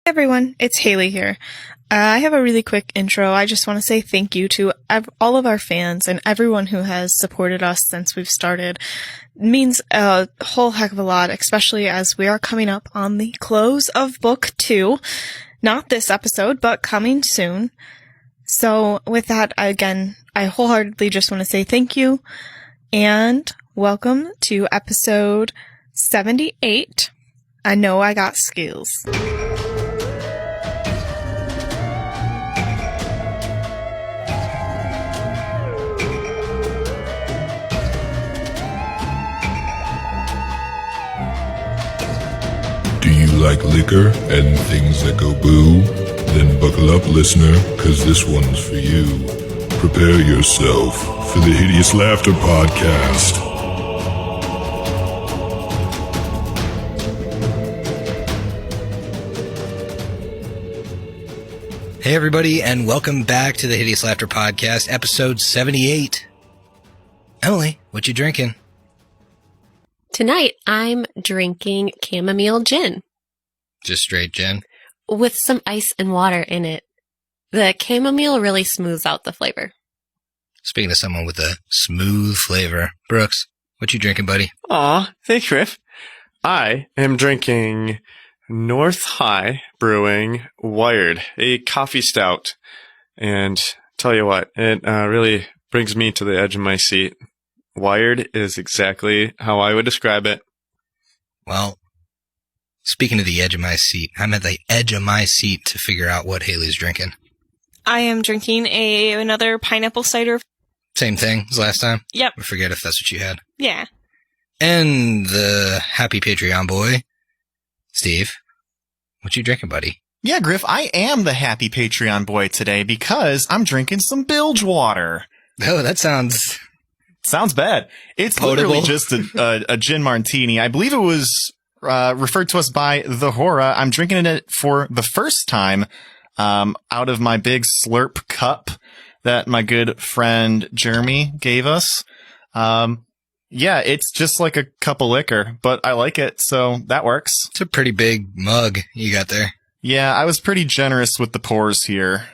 Everyone, it's Haley here. I have a really quick intro. I just want to say thank you to all of our fans and everyone who has supported us since we've started. It means a whole heck of a lot, especially as we are coming up on the close of book 2. Not this episode, but coming soon. So with that, again, I wholeheartedly just want to say thank you and welcome to episode 78. I know I got skills. Do you like liquor and things that go boo? Then buckle up, listener, cause this one's for you. Prepare yourself for the Hideous Laughter Podcast. Hey everybody, and welcome back to the Hideous Laughter Podcast, episode 78. Emily, what you drinking? Tonight, I'm drinking chamomile gin. Just straight gin? With some ice and water in it. The chamomile really smooths out the flavor. Speaking of someone with a smooth flavor, Brooks, what you drinking, buddy? Aw, thanks, Riff. I am drinking North High Brewing Wired, a coffee stout. And tell you what, it really brings me to the edge of my seat. Wired is exactly how I would describe it. Well, speaking of the edge of my seat, I'm at the edge of my seat to figure out what Haley's drinking. I am drinking another pineapple cider. Same thing as last time? Yep. I forget if that's what you had. Yeah. And the happy Patreon boy, Steve, what you drinking, buddy? Yeah, Griff, I am the happy Patreon boy today because I'm drinking some bilge water. Oh, that sounds bad. It's potable. Literally just a gin martini. I believe it was referred to us by the Hora. I'm drinking it for the first time out of my big slurp cup that my good friend Jeremy gave us. Yeah, it's just like a cup of liquor, but I like it, so that works. It's a pretty big mug you got there. Yeah, I was pretty generous with the pours here.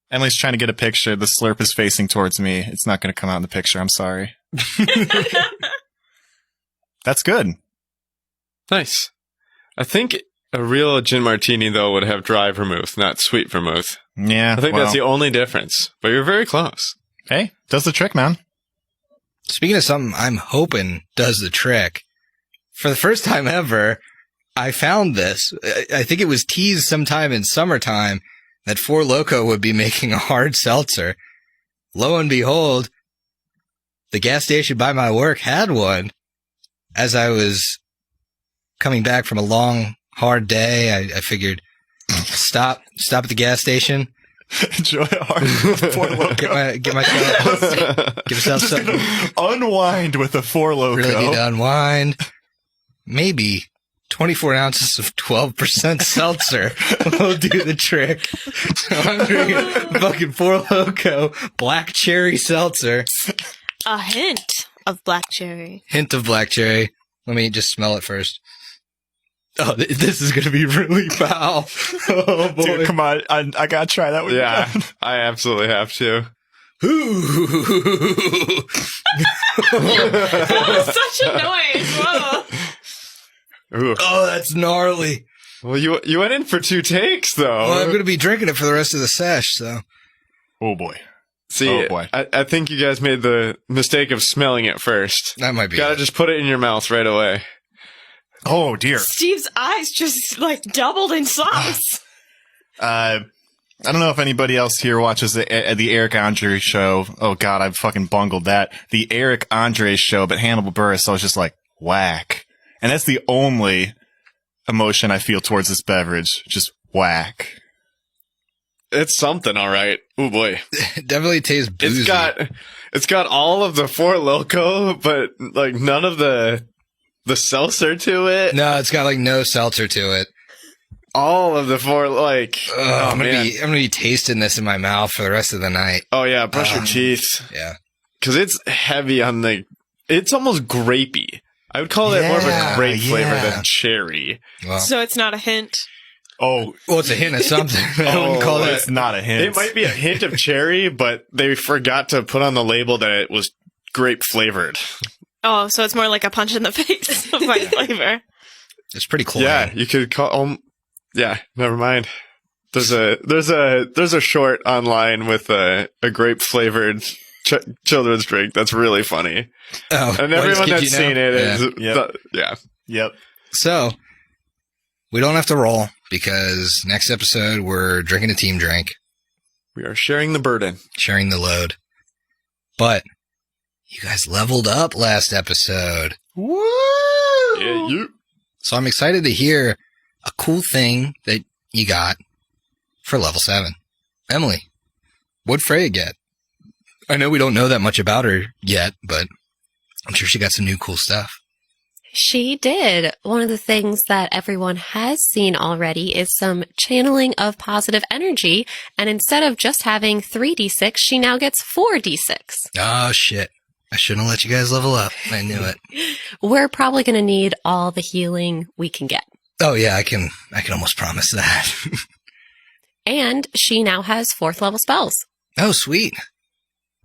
Emily's trying to get a picture. The slurp is facing towards me. It's not going to come out in the picture. I'm sorry. That's good. Nice. I think a real gin martini, though, would have dry vermouth, not sweet vermouth. Yeah, I think that's the only difference, but you're very close. Hey, does the trick, man. Speaking of something I'm hoping does the trick, for the first time ever, I found this. I think it was teased sometime in summertime that Four Loko would be making a hard seltzer. Lo and behold, the gas station by my work had one. As I was coming back from a long, hard day, I figured, stop at the gas station. Enjoy a hard Four Loko. Get myself, give myself something. Unwind with a Four Loko. Really need to unwind. Maybe 24 ounces of 12% seltzer will do the trick. So I'm drinking fucking Four Loko black cherry seltzer. A hint of black cherry. Hint of black cherry. Let me just smell it first. Oh, this is going to be really foul. Oh, boy. Dude, come on. I got to try that one. Yeah, I absolutely have to. Ooh. That was such a noise. Whoa. Ooh. Oh, that's gnarly. Well, you went in for 2 takes, though. Well, I'm going to be drinking it for the rest of the sesh, so. Oh, boy. See, oh, boy. I think you guys made the mistake of smelling it first. That might be Gotta it. just put it in your mouth right away. Oh, dear. Steve's eyes just doubled in size. I don't know if anybody else here watches the Eric Andre show. Oh, God, I fucking bungled that. The Eric Andre show, but Hannibal Buress, I was just like, whack. And that's the only emotion I feel towards this beverage. Just whack. It's something, all right. Oh boy, It definitely tastes boozy. It's got all of the Four Loko, but like none of the seltzer to it. No, it's got like no seltzer to it. All of the four, like, I'm gonna be tasting this in my mouth for the rest of the night. Oh yeah, brush your teeth. Yeah. Cause it's heavy on it's almost grapey. I would call it more of a grape flavor yeah. than cherry. Well, So it's not a hint. Oh, well, it's a hint of something. I wouldn't call it. it's not a hint. It might be a hint of cherry, but they forgot to put on the label that it was grape flavored. Oh, so it's more like a punch in the face of my flavor. It's pretty close. Yeah, you could call. Yeah, never mind. There's a short online with a grape flavored children's drink that's really funny, Oh, and well, everyone just that's kids, you know? seen it is Yeah. Yep. So we don't have to roll because next episode we're drinking a team drink, we are sharing the burden. sharing the load. But you guys leveled up last episode. Woo! Yeah, you. So I'm excited to hear a cool thing that you got for level 7. Emily, what'd Freya get? I know we don't know that much about her yet, but I'm sure she got some new cool stuff. She did. One of the things that everyone has seen already is some channeling of positive energy. And instead of just having 3d6, she now gets 4d6. Oh, shit. I shouldn't have let you guys level up. I knew it. We're probably going to need all the healing we can get. Oh, yeah, I can almost promise that. And she now has 4th level spells. Oh, sweet.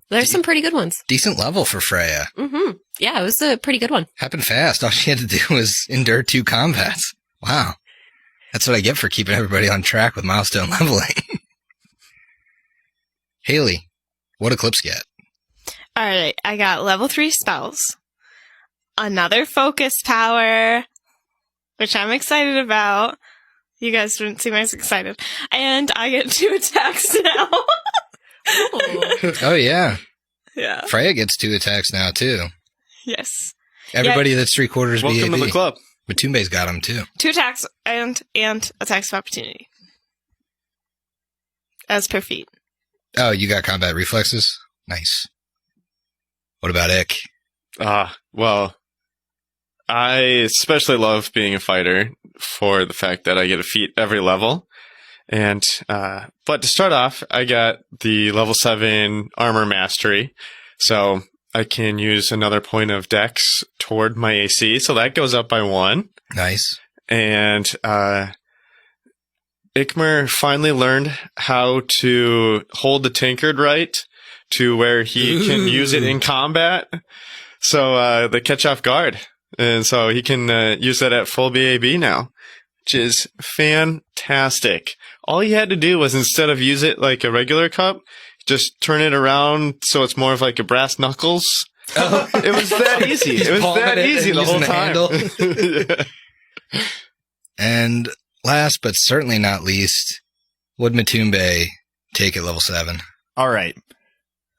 There's some pretty good ones. Decent level for Freya. Mm-hmm. Yeah, it was a pretty good one. Happened fast. All she had to do was endure 2 combats. Wow. That's what I get for keeping everybody on track with milestone leveling. Haley, what Eclipse get? All right, I got level 3 spells, another focus power, which I'm excited about. You guys didn't seem as excited. And I get 2 attacks now. Oh, yeah. Yeah. Freya gets 2 attacks now, too. Yes. Everybody that's 3/4 Welcome BAB. to the club. Matumbe's got them, too. 2 attacks and attacks of opportunity. As per feat. Oh, you got combat reflexes? Nice. What about Ick? Well, I especially love being a fighter for the fact that I get a feat every level. And, but to start off, I got the level 7 armor mastery. So I can use another point of dex toward my AC. So that goes up by 1. Nice. And, Ikmer finally learned how to hold the tankard right to where he can use it in combat. So, they catch off guard. And so he can, use that at full BAB now, which is fantastic. All he had to do was, instead of use it like a regular cup, just turn it around so it's more of like a brass knuckles. Oh. It was that easy. It was that easy the whole time. Yeah. And last but certainly not least, would Matumbe take at level 7? All right.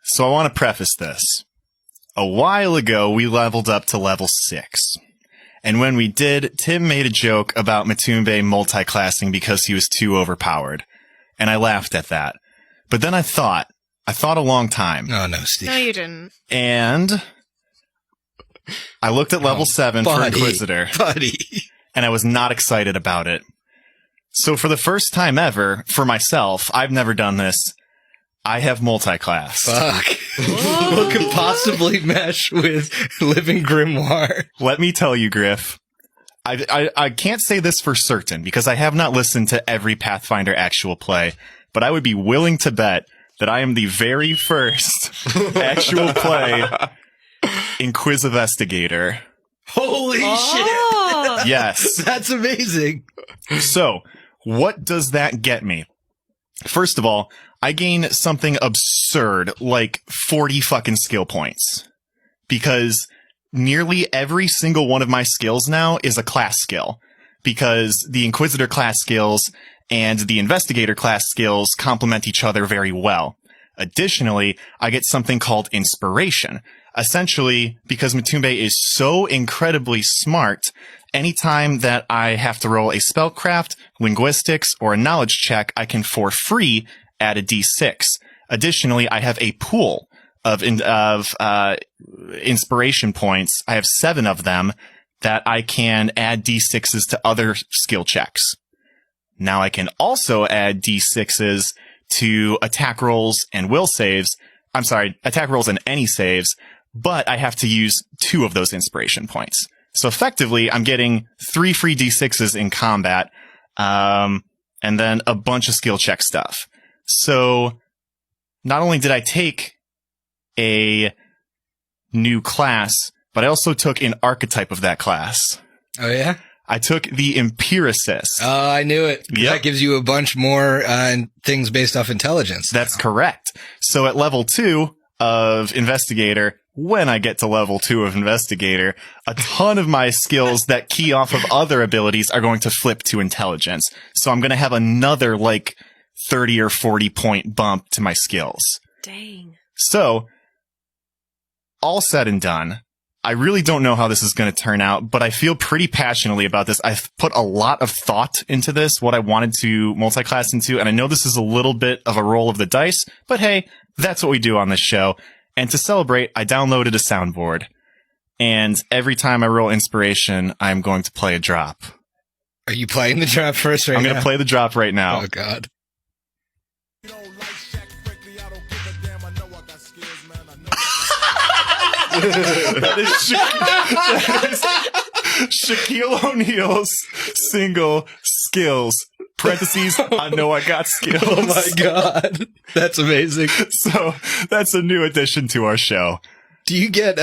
So I want to preface this. A while ago, we leveled up to level 6. And when we did, Tim made a joke about Matumbe multi-classing because he was too overpowered. And I laughed at that. But then I thought a long time. Oh, no, Steve. No, you didn't. And I looked at level 7 for Inquisitor. Buddy. And I was not excited about it. So for the first time ever, for myself, I've never done this, I have multi-class. Fuck. What could possibly mesh with Living Grimoire? Let me tell you, Griff, I can't say this for certain because I have not listened to every Pathfinder actual play, but I would be willing to bet that I am the very first actual play Inquisivestigator. Holy shit. Yes. That's amazing. So, what does that get me? First of all, I gain something absurd, like 40 fucking skill points. Because nearly every single one of my skills now is a class skill. Because the Inquisitor class skills and the Investigator class skills complement each other very well. Additionally, I get something called Inspiration. Essentially, because Matumbe is so incredibly smart, anytime that I have to roll a spellcraft, linguistics, or a knowledge check, I can for free add a d6. Additionally, I have a pool of inspiration points. I have 7 of them that I can add d6s to other skill checks. Now I can also add d6s to attack rolls and will saves. I'm sorry, attack rolls and any saves, but I have to use 2 of those inspiration points. So effectively, I'm getting 3 free D6s in combat, and then a bunch of skill check stuff. So not only did I take a new class, but I also took an archetype of that class. Oh, yeah? I took the Empiricist. Oh, I knew it. Yep. That gives you a bunch more things based off intelligence. That's correct. So at level 2 of Investigator, when I get to level 2 of Investigator, a ton of my skills that key off of other abilities are going to flip to Intelligence. So I'm going to have another, 30 or 40 point bump to my skills. Dang. So, all said and done, I really don't know how this is going to turn out, but I feel pretty passionately about this. I've put a lot of thought into this, what I wanted to multi-class into, and I know this is a little bit of a roll of the dice, but hey, that's what we do on this show. And to celebrate, I downloaded a soundboard. And every time I roll inspiration, I'm going to play a drop. Are you playing the drop first right now? I'm going to play the drop right now. Oh, God. That is Shaquille O'Neal's single skills. Parentheses, I know I got skills. Oh, my God. That's amazing. So that's a new addition to our show. Do you get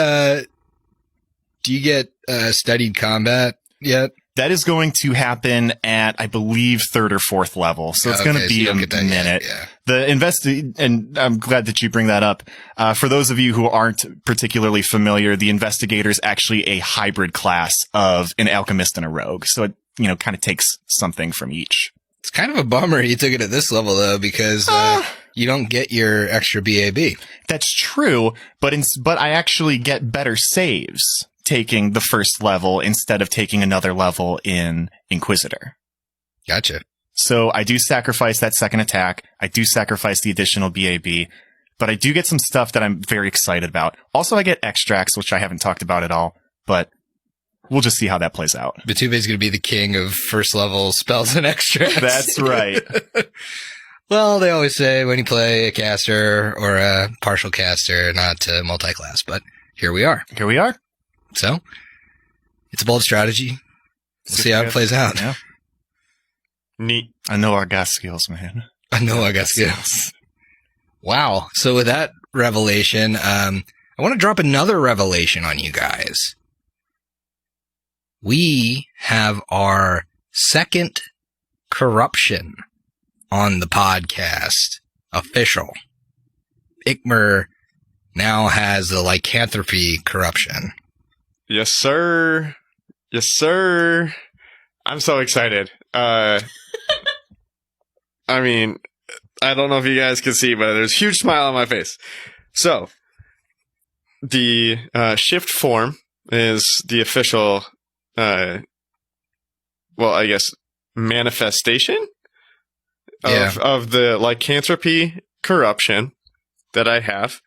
studied combat yet? That is going to happen at, I believe, 3rd or 4th level. So it's going to be a minute. Yeah. And I'm glad that you bring that up. For those of you who aren't particularly familiar, the Investigator is actually a hybrid class of an alchemist and a rogue. So it, kind of takes something from each. It's kind of a bummer you took it at this level, though, because you don't get your extra BAB. That's true, but I actually get better saves taking the first level instead of taking another level in Inquisitor. Gotcha. So I do sacrifice that second attack. I do sacrifice the additional BAB, but I do get some stuff that I'm very excited about. Also, I get extracts, which I haven't talked about at all, but we'll just see how that plays out. Batube's going to be the king of first level spells and extracts. That's right. Well, they always say when you play a caster or a partial caster, not to multi-class, but here we are. Here we are. So, it's a bold strategy. We'll see how it plays out. Yeah. Neat. I know I got skills, man. I know I got skills. Wow. So with that revelation, I want to drop another revelation on you guys. We have our second corruption on the podcast official. Ikmer now has the lycanthropy corruption. Yes, sir. Yes, sir. I'm so excited. I mean, I don't know if you guys can see, but there's a huge smile on my face. So, the shift form is the official, manifestation of the lycanthropy corruption that I have.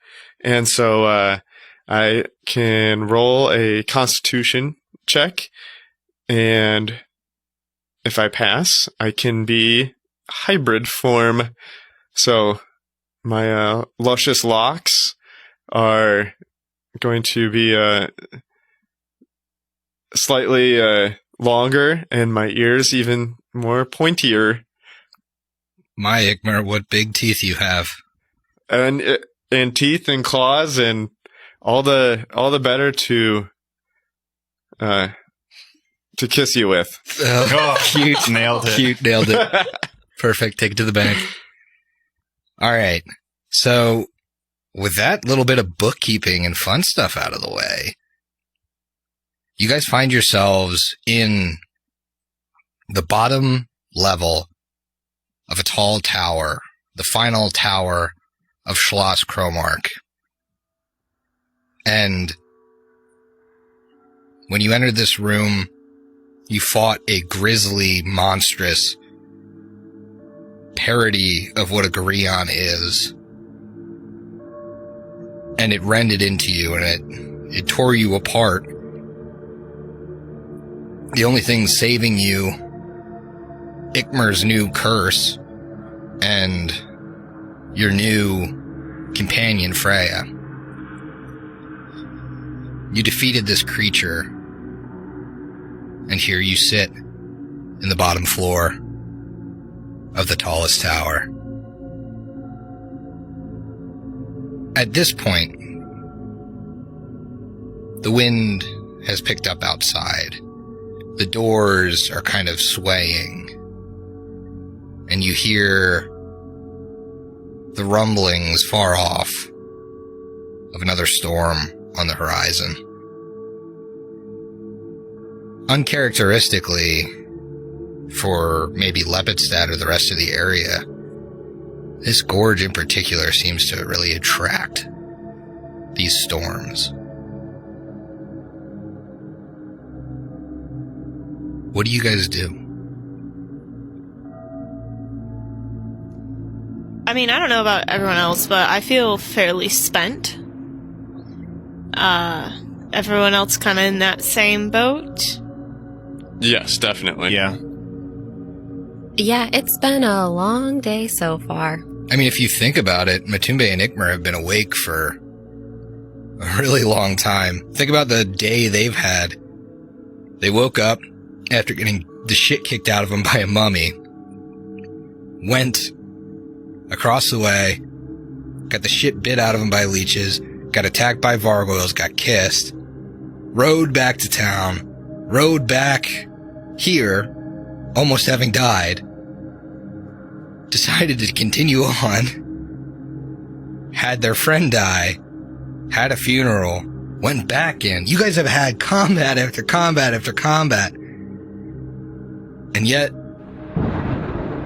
And so, I can roll a constitution check, and if I pass, I can be hybrid form. So my luscious locks are going to be slightly longer, and my ears even more pointier. My Ikmer, what big teeth you have. And teeth and claws and all the better to kiss you with. Oh, cute. Nailed it. Cute. Nailed it. Perfect. Take it to the bank. All right. So with that little bit of bookkeeping and fun stuff out of the way, you guys find yourselves in the bottom level of a tall tower, the final tower of Schloss Cromark. And when you entered this room, you fought a grisly, monstrous parody of what a Gurion is. And it rended into you, and it tore you apart. The only thing saving you, Ikmer's new curse, and your new companion, Freya. You defeated this creature And here you sit in the bottom floor of the tallest tower. At this point, the wind has picked up outside. The doors are kind of swaying, and you hear the rumblings far off of another storm on the horizon. Uncharacteristically for maybe Lepidstadt or the rest of the area, this gorge in particular seems to really attract these storms. What do you guys do? I mean, I don't know about everyone else, but I feel fairly spent. Everyone else kind of in that same boat? Yes, definitely. Yeah. Yeah, it's been a long day so far. I mean, if you think about it, Matumbe and Ikmer have been awake for a really long time. Think about the day they've had. They woke up after getting the shit kicked out of them by a mummy, went across the way, got the shit bit out of them by leeches, got attacked by gargoyles, got kissed, rode back to town, rode back here, almost having died, decided to continue on, had their friend die, had a funeral, went back in. You guys have had combat after combat after combat. And yet,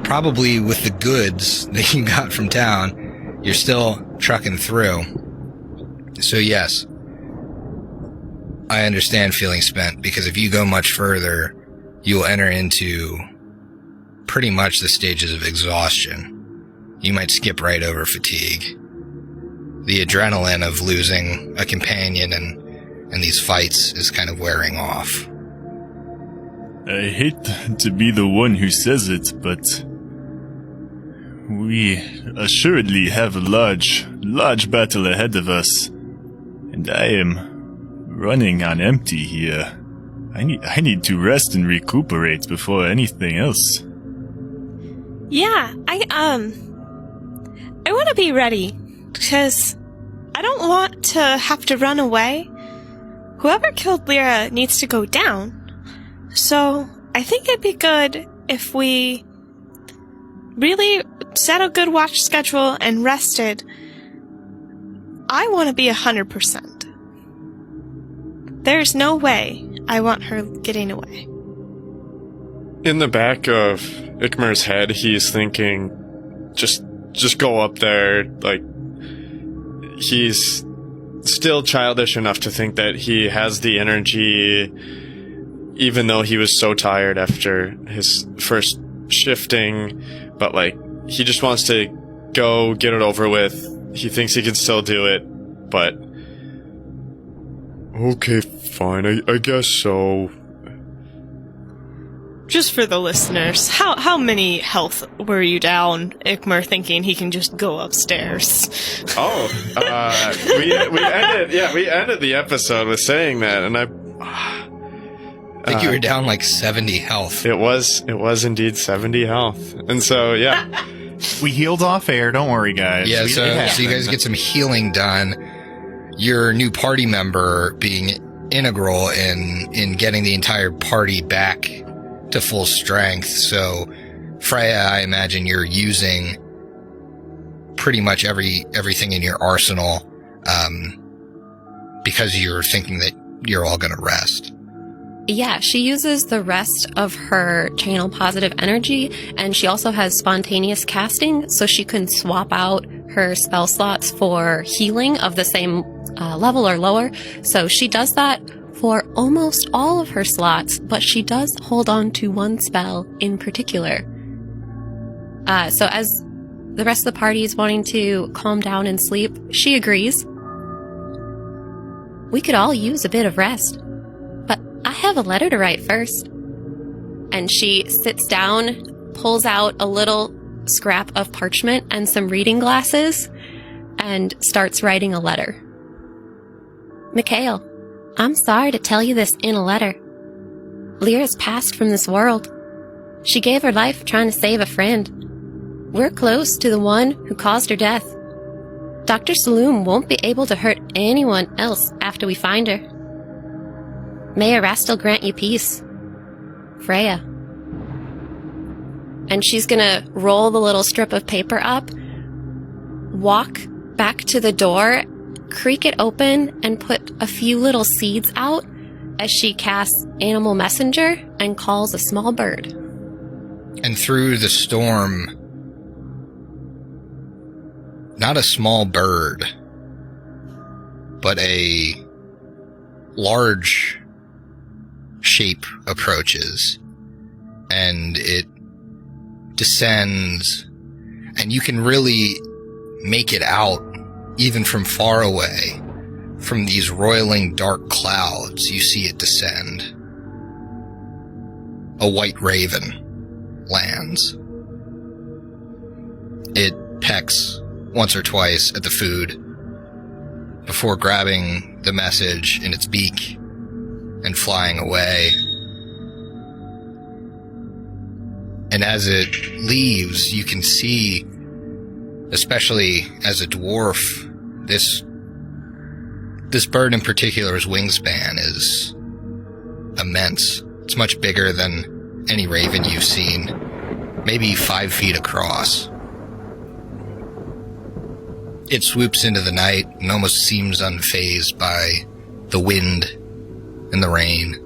probably with the goods that you got from town, you're still trucking through. So yes, I understand feeling spent, because if you go much further, you will enter into pretty much the stages of exhaustion. You might skip right over fatigue. The adrenaline of losing a companion and these fights is kind of wearing off. I hate to be the one who says it, but we assuredly have a large battle ahead of us, and I am running on empty here. I need to rest and recuperate before anything else. Yeah, I want to be ready, because I don't want to have to run away. Whoever killed Lyra needs to go down. So, I think it'd be good if we really set a good watch schedule and rested. I want to be 100%. There's no way I want her getting away. In the back of Ikmer's head, he's thinking, just go up there. Like, he's still childish enough to think that he has the energy, even though he was so tired after his first shifting, but like, he just wants to go get it over with. He thinks he can still do it, but okay, fine, I guess so. Just for the listeners, how many health were you down, Ikmer, thinking he can just go upstairs? Oh, we ended the episode with saying that, and I think you were down like 70 health. It was indeed 70 health. And so, yeah. We healed off air, don't worry, guys. Yeah, so you guys get some healing done. Your new party member being integral in getting the entire party back to full strength. So, Freya, I imagine you're using pretty much everything in your arsenal, because you're thinking that you're all going to rest. Yeah, she uses the rest of her channel positive energy, and she also has spontaneous casting, so she can swap out her spell slots for healing of the same level or lower. So she does that for almost all of her slots, but she does hold on to one spell in particular. So as the rest of the party is wanting to calm down and sleep, she agrees. We could all use a bit of rest. I have a letter to write first. And she sits down, pulls out a little scrap of parchment and some reading glasses, and starts writing a letter. Mikhail, I'm sorry to tell you this in a letter, Lyra's passed from this world. She gave her life trying to save a friend. We're close to the one who caused her death. Dr. Saloom won't be able to hurt anyone else after we find her. May Erastil grant you peace. Freya. And she's gonna roll the little strip of paper up, walk back to the door, creak it open, and put a few little seeds out as she casts Animal Messenger and calls a small bird. And through the storm, not a small bird, but a large shape approaches, and it descends, and you can really make it out even from far away. From these roiling dark clouds, you see it descend. A white raven lands. It pecks once or twice at the food before grabbing the message in its beak and flying away. And as it leaves, you can see, especially as a dwarf, this bird in particular's wingspan is immense. It's much bigger than any raven you've seen, maybe 5 feet across. It swoops into the night and almost seems unfazed by the wind and the rain.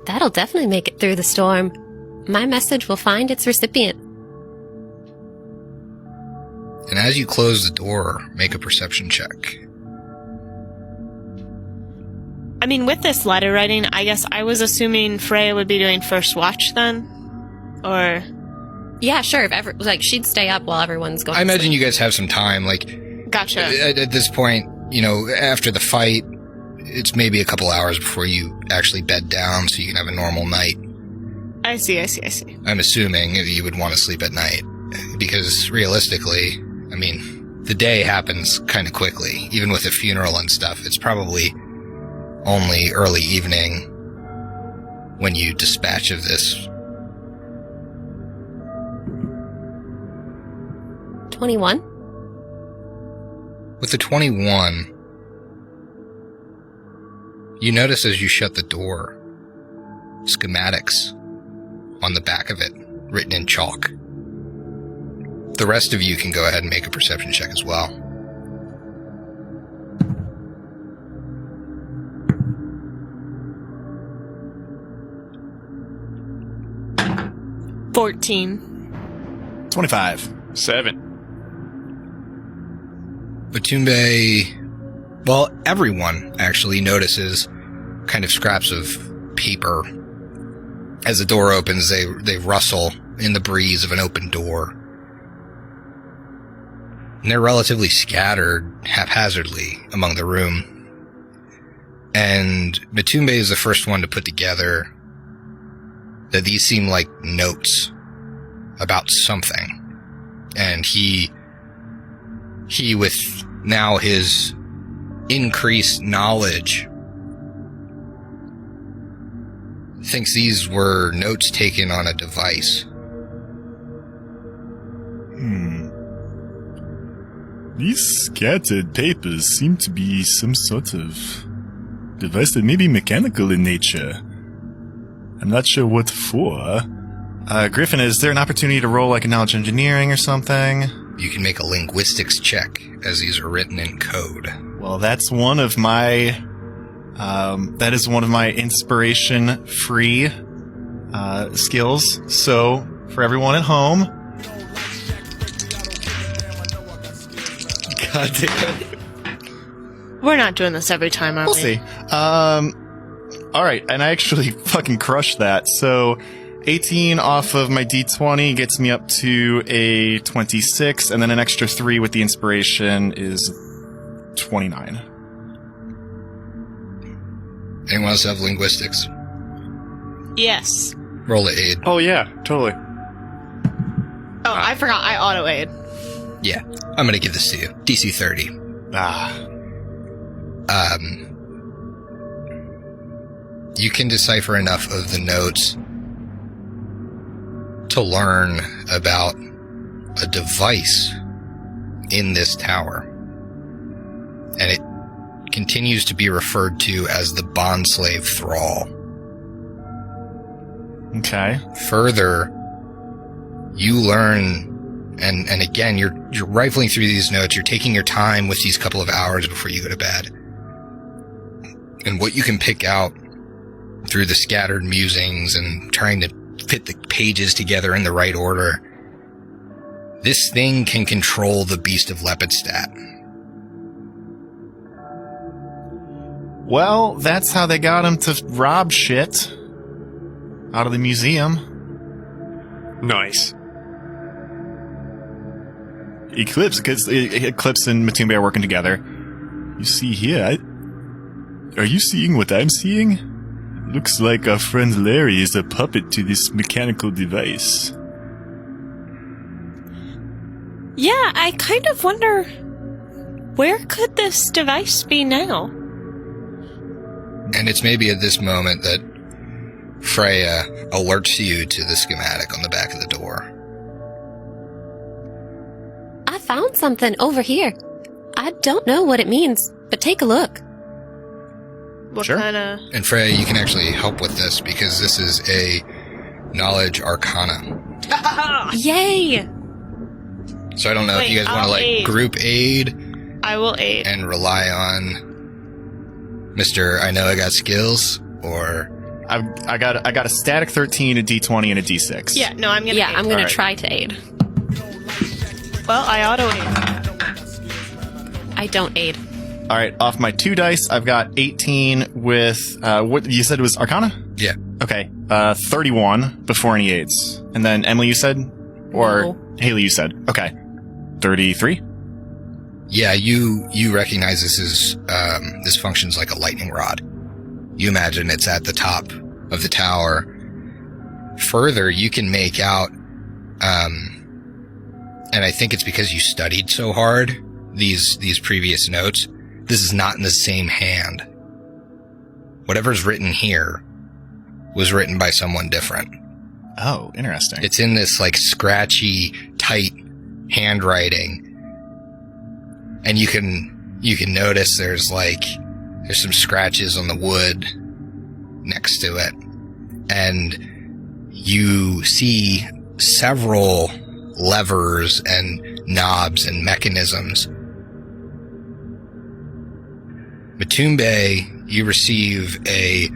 That'll definitely make it through the storm. My message will find its recipient. And as you close the door, make a perception check. I mean, with this letter writing, I guess I was assuming Freya would be doing first watch then? Or... Yeah, sure. If she'd stay up while everyone's going I to imagine sleep. you guys have some time. Like, Gotcha. At this point, after the fight, it's maybe a couple hours before you actually bed down so you can have a normal night. I see. I'm assuming you would want to sleep at night. Because realistically, I mean, the day happens kind of quickly. Even with the funeral and stuff, it's probably only early evening when you dispatch of this. 21? With the 21, you notice as you shut the door, schematics on the back of it, written in chalk. The rest of you can go ahead and make a perception check as well. $14. 25. 7. Batumbe, well, everyone actually notices kind of scraps of paper. As the door opens, they rustle in the breeze of an open door. And they're relatively scattered haphazardly among the room. And Batumbe is the first one to put together that these seem like notes about something. And he with now his increased knowledge thinks these were notes taken on a device. These scattered papers seem to be some sort of device that may be mechanical in nature. I'm not sure what for. Griffin, is there an opportunity to roll like a knowledge engineering or something? You can make a linguistics check as these are written in code. Well, that's one of my inspiration-free skills. So, for everyone at home, God damn it. We're not doing this every time, are we'll we? see. All right, and I actually fucking crushed that. So, 18 off of my D20 gets me up to a 26, and then an extra 3 with the inspiration is 29. Anyone else have linguistics? Yes. Roll to aid. Oh, yeah, totally. Oh, I forgot. I auto-aid. Yeah, I'm gonna give this to you. DC 30. you can decipher enough of the notes to learn about a device in this tower. And it continues to be referred to as the bondslave thrall. Okay. Further, you learn, and again, you're rifling through these notes, you're taking your time with these couple of hours before you go to bed. And what you can pick out through the scattered musings and trying to fit the pages together in the right order, this thing can control the Beast of Lepidstadt. Well, that's how they got him to rob shit out of the museum. Nice. Eclipse, because Eclipse and Matumbe are working together. You see here, are you seeing what I'm seeing? Looks like our friend Larry is a puppet to this mechanical device. Yeah, I kind of wonder, where could this device be now? And it's maybe at this moment that Freya alerts you to the schematic on the back of the door. I found something over here. I don't know what it means, but take a look. What Sure. kind of... And Freya, you can actually help with this because this is a knowledge arcana. Yay! So I don't know if Wait, you guys want to I'll like aid. group aid I will aid. and rely on Mr. I know I got skills, or I got a static 13, a D20, and a D6. Yeah, no, I'm gonna Yeah, aid. I'm gonna Alright. try to aid. Well, I auto-aid. I don't aid. All right, off my 2 dice, I've got 18 with, what you said was Arcana? yeah. Okay, 31 before any aids. And then Emily, you said? Or No. Haley, you said? Okay. 33? Yeah, you recognize this is, this functions like a lightning rod. You imagine it's at the top of the tower. Further, you can make out, and I think it's because you studied so hard, these previous notes, this is not in the same hand. Whatever's written here was written by someone different. Oh, interesting. It's in this like scratchy, tight handwriting. And you can notice there's some scratches on the wood next to it. And you see several levers and knobs and mechanisms. Matumbe, you receive a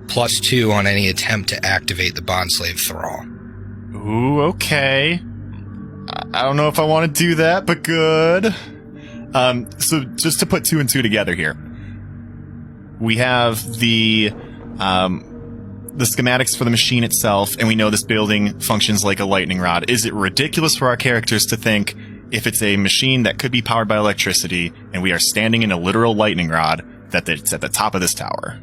+2 on any attempt to activate the bondslave thrall. Ooh, okay. I don't know if I want to do that, but good. So just to put 2 and 2 together here, we have the schematics for the machine itself, and we know this building functions like a lightning rod. Is it ridiculous for our characters to think if it's a machine that could be powered by electricity, and we are standing in a literal lightning rod, that it's at the top of this tower?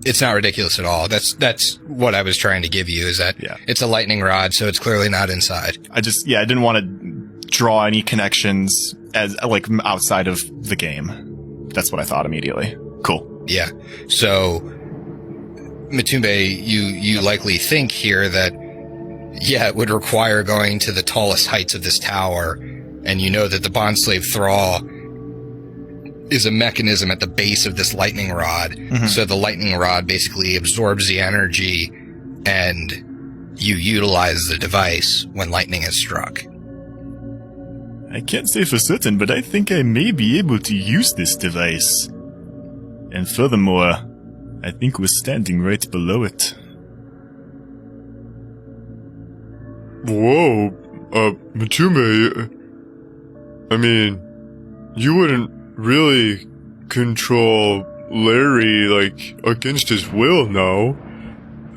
It's not ridiculous at all. That's what I was trying to give you, is that it's a lightning rod, so it's clearly not inside. I didn't want to draw any connections as like outside of the game. That's what I thought immediately. Cool. Yeah. So, Matumbe, you likely think here that, it would require going to the tallest heights of this tower, and you know that the bondslave thrall is a mechanism at the base of this lightning rod. Mm-hmm. So the lightning rod basically absorbs the energy, and you utilize the device when lightning is struck. I can't say for certain, but I think I may be able to use this device. And furthermore, I think we're standing right below it. Whoa, Matumbe, I mean, you wouldn't really control Larry, against his will now.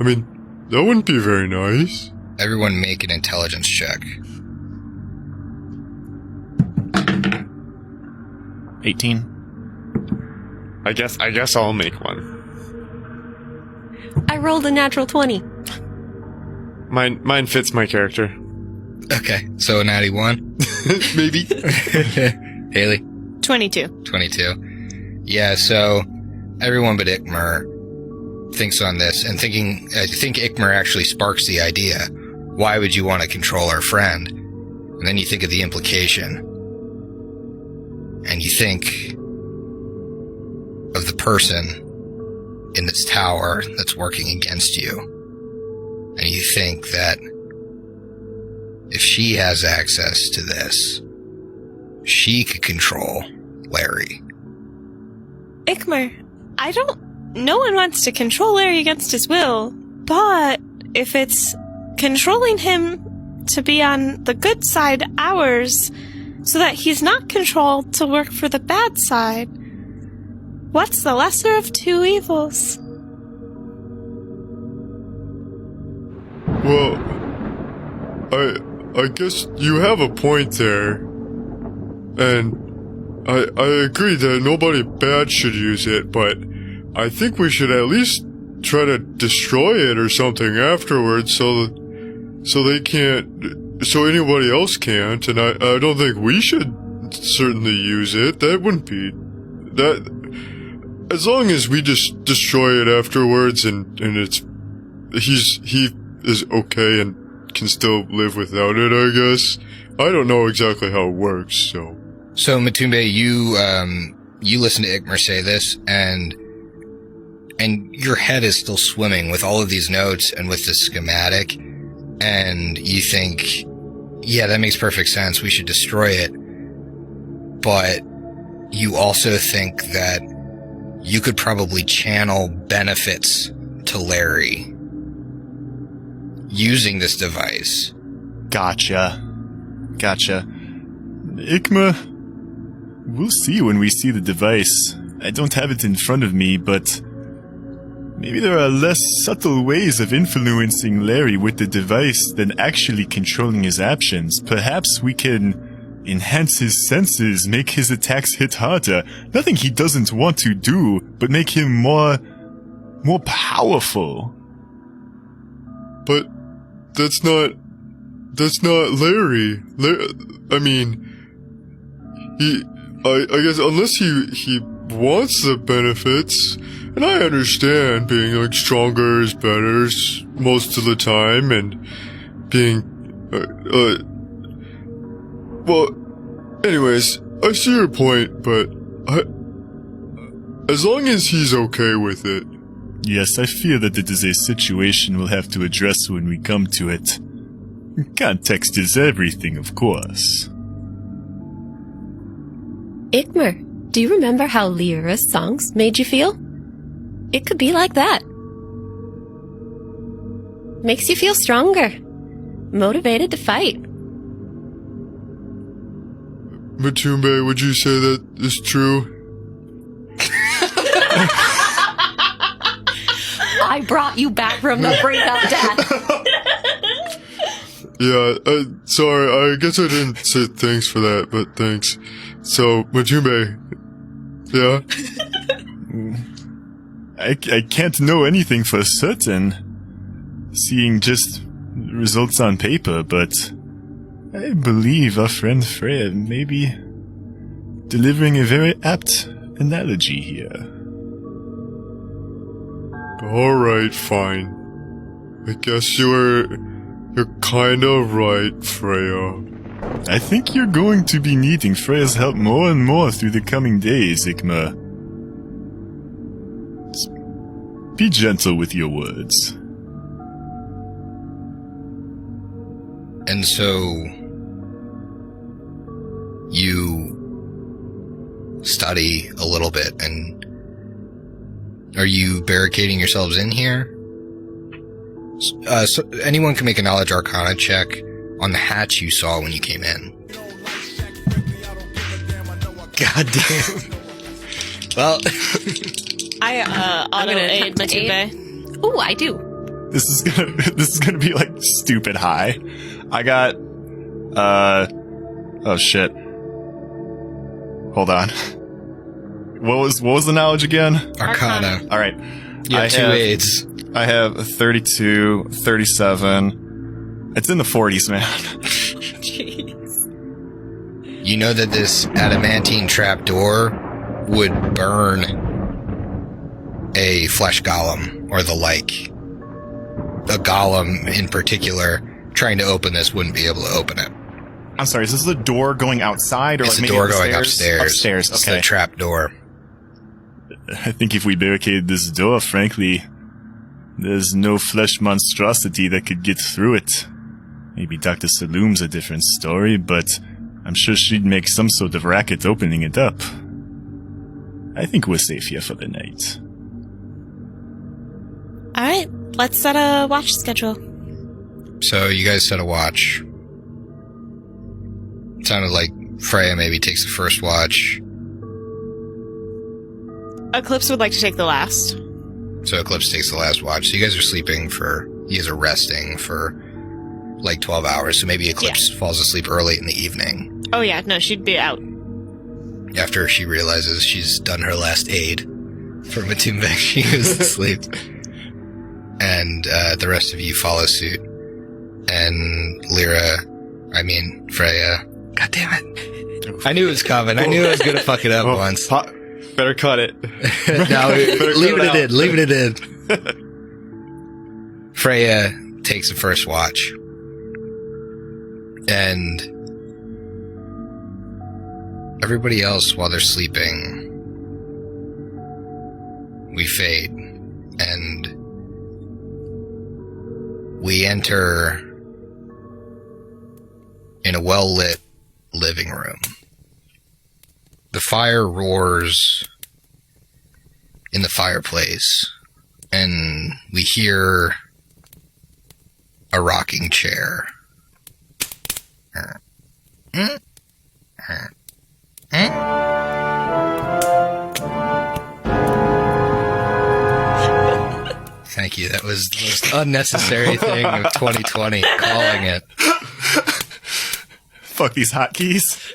I mean, that wouldn't be very nice. Everyone make an intelligence check. 18. I guess I'll make one. I rolled a natural 20. Mine fits my character. Okay, so a natty 1. Maybe.22. 22. Yeah, so everyone but Ikmer thinks on this and I think Ikmer actually sparks the idea. Why would you want to control our friend? And then you think of the implication. And you think of the person in this tower that's working against you. And you think that if she has access to this, she could control Larry. Ikmer, no one wants to control Larry against his will, but if it's controlling him to be on the good side, ours, so that he's not controlled to work for the bad side, what's the lesser of two evils? Well, I guess you have a point there. And I agree that nobody bad should use it, but I think we should at least try to destroy it or something afterwards so they can't, so anybody else can't, and I don't think we should certainly use it. That wouldn't be, that, as long as we just destroy it afterwards and he is okay and can still live without it, I guess. I don't know exactly how it works, so. So, Matumbe, you listen to Ikmer say this, and your head is still swimming with all of these notes and with the schematic, and you think, yeah, that makes perfect sense. We should destroy it. But you also think that you could probably channel benefits to Larry using this device. Gotcha. Ikma, we'll see when we see the device. I don't have it in front of me, but maybe there are less subtle ways of influencing Larry with the device than actually controlling his actions. Perhaps we can enhance his senses, make his attacks hit harder. Nothing he doesn't want to do, but make him more powerful. But that's not Larry. I mean, I guess unless he wants the benefits, and I understand being like stronger is better most of the time, and being, well, anyways, I see your point, but as long as he's okay with it. Yes, I fear that it is a situation we'll have to address when we come to it. Context is everything, of course. Ikmer, do you remember how Lyra's songs made you feel? It could be like that. Makes you feel stronger, motivated to fight. Matumbe, would you say that is true? I brought you back from the brink of death. Yeah, sorry, I guess I didn't say thanks for that, but thanks. So, Matumbe, yeah? I can't know anything for certain, seeing just results on paper, but I believe our friend Freya may be delivering a very apt analogy here. Alright, fine. I guess you're kind of right, Freya. I think you're going to be needing Freya's help more and more through the coming days, Ikma. Be gentle with your words. And so you study a little bit, and are you barricading yourselves in here? So anyone can make a knowledge arcana check on the hatch you saw when you came in. God damn. Well, I auto-aid Matumbe. Ooh, I do. This is gonna be like stupid high. I got oh shit. Hold on. What was the knowledge again? Arcana. All right. You have 2 aids. I have 32, 37. It's in the 40s, man. Jeez. You know that this adamantine trapdoor would burn a flesh golem or the like. A golem in particular trying to open this wouldn't be able to open it. I'm sorry, is this the door going outside or It's like the maybe door up the going stairs? upstairs. Upstairs, It's okay. the trap door. I think if we barricade this door, frankly, there's no flesh monstrosity that could get through it. Maybe Dr. Saloom's a different story, but I'm sure she'd make some sort of racket opening it up. I think we're safe here for the night. All right, let's set a watch schedule. So you guys set a watch. It sounded like Freya maybe takes the first watch. Eclipse would like to take the last. So Eclipse takes the last watch. So you guys are resting for like 12 hours. So maybe Eclipse falls asleep early in the evening Oh yeah, no, she'd be out. after she realizes she's done her last aid for Matumbe. She was asleep. And the rest of you follow suit. And Freya. God damn it. I knew it was coming. I knew I was going to fuck it up once. Better cut it. No, leave cut it in. Leave it in. Freya takes the first watch. And everybody else, while they're sleeping, we fade. And we enter in a well-lit living room. The fire roars in the fireplace, and we hear a rocking chair. Thank you. That was the most unnecessary thing of 2020, calling it. Fuck these hotkeys.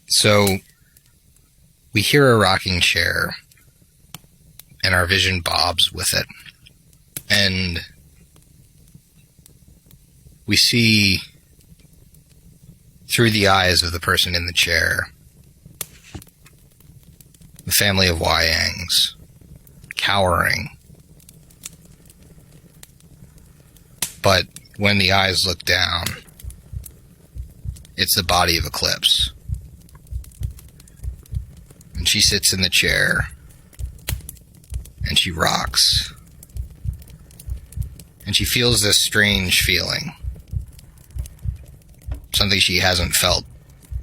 So, we hear a rocking chair, and our vision bobs with it. And we see through the eyes of the person in the chair the family of Wyangs, cowering. But when the eyes look down, it's the body of Eclipse. And she sits in the chair, and she rocks. And she feels this strange feeling. Something she hasn't felt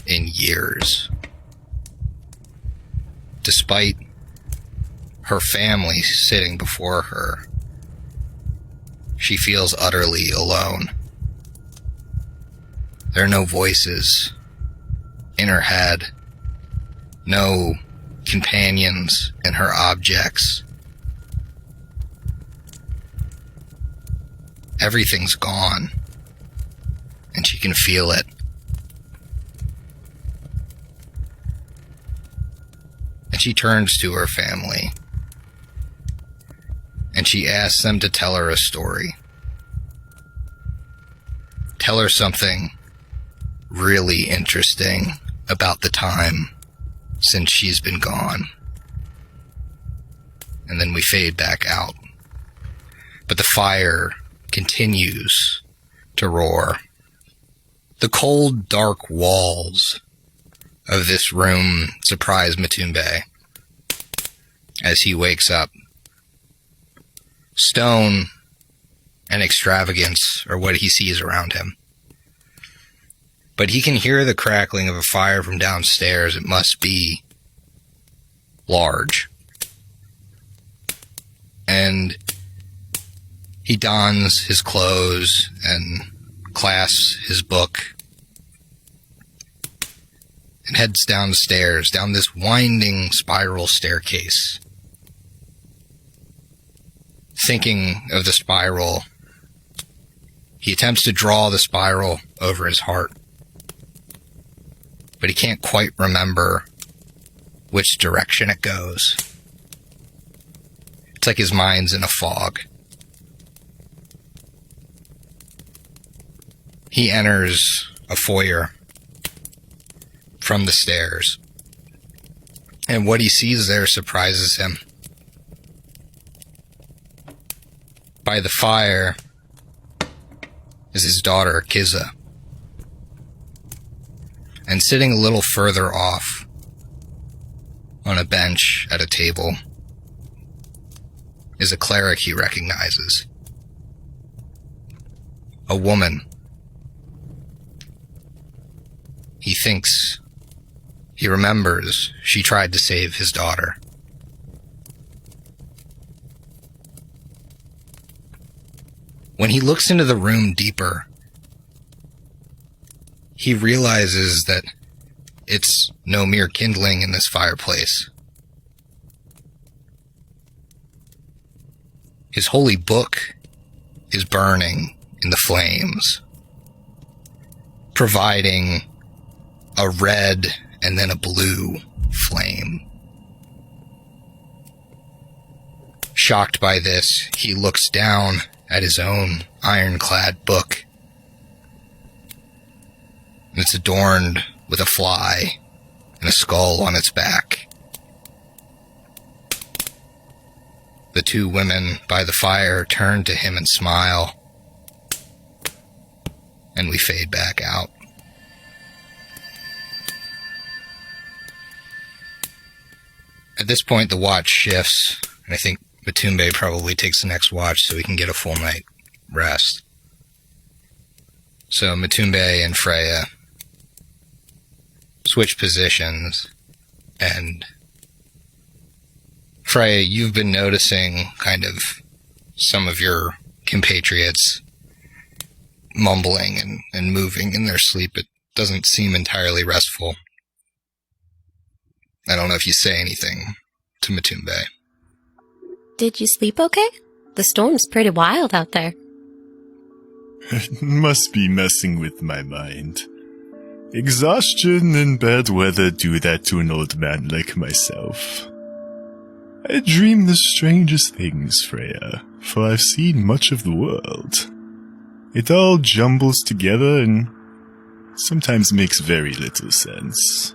in years. Despite her family sitting before her, she feels utterly alone. There are no voices in her head, no companions in her objects. Everything's gone, and she can feel it. And she turns to her family, and she asks them to tell her a story. Tell her something really interesting about the time since she's been gone. And then we fade back out. But the fire continues to roar. The cold, dark walls of this room surprise Matumbe as he wakes up. Stone and extravagance are what he sees around him. But he can hear the crackling of a fire from downstairs. It must be large. And he dons his clothes and clasps his book and heads downstairs, down this winding spiral staircase. Thinking of the spiral, he attempts to draw the spiral over his heart, but he can't quite remember which direction it goes. It's like his mind's in a fog. He enters a foyer from the stairs, and what he sees there surprises him. By the fire is his daughter, Kiza. And sitting a little further off, on a bench at a table, is a cleric he recognizes. A woman. He remembers she tried to save his daughter. When he looks into the room deeper, he realizes that it's no mere kindling in this fireplace. His holy book is burning in the flames, providing a red and then a blue flame. Shocked by this, he looks down at his own ironclad book. And it's adorned with a fly and a skull on its back. The two women by the fire turn to him and smile. And we fade back out. At this point, the watch shifts, and I think Matumbe probably takes the next watch so we can get a full night rest. So Matumbe and Freya switch positions, and Freya, you've been noticing kind of some of your compatriots mumbling and moving in their sleep. It doesn't seem entirely restful. I don't know if you say anything to Matumbe. Did you sleep okay? The storm's pretty wild out there. It must be messing with my mind. Exhaustion and bad weather do that to an old man like myself. I dream the strangest things, Freya, for I've seen much of the world. It all jumbles together and sometimes makes very little sense.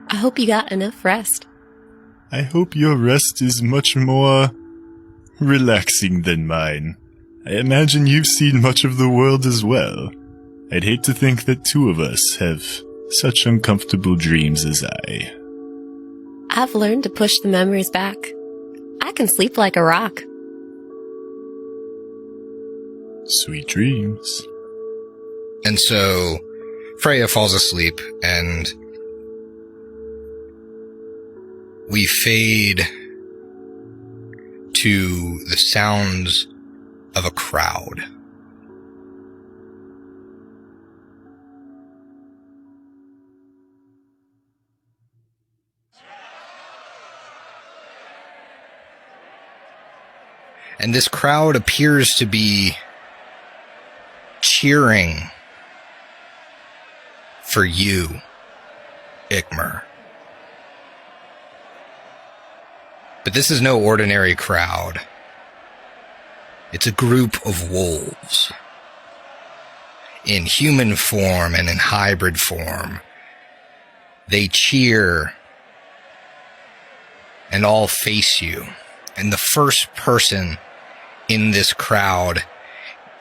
I hope you got enough rest. I hope your rest is much more relaxing than mine. I imagine you've seen much of the world as well. I'd hate to think that two of us have such uncomfortable dreams as I. I've learned to push the memories back. I can sleep like a rock. Sweet dreams. And so Freya falls asleep, and we fade to the sounds of a crowd. And this crowd appears to be cheering for you, Ikmer. But this is no ordinary crowd. It's a group of wolves. In human form and in hybrid form. They cheer and all face you. And the first person in this crowd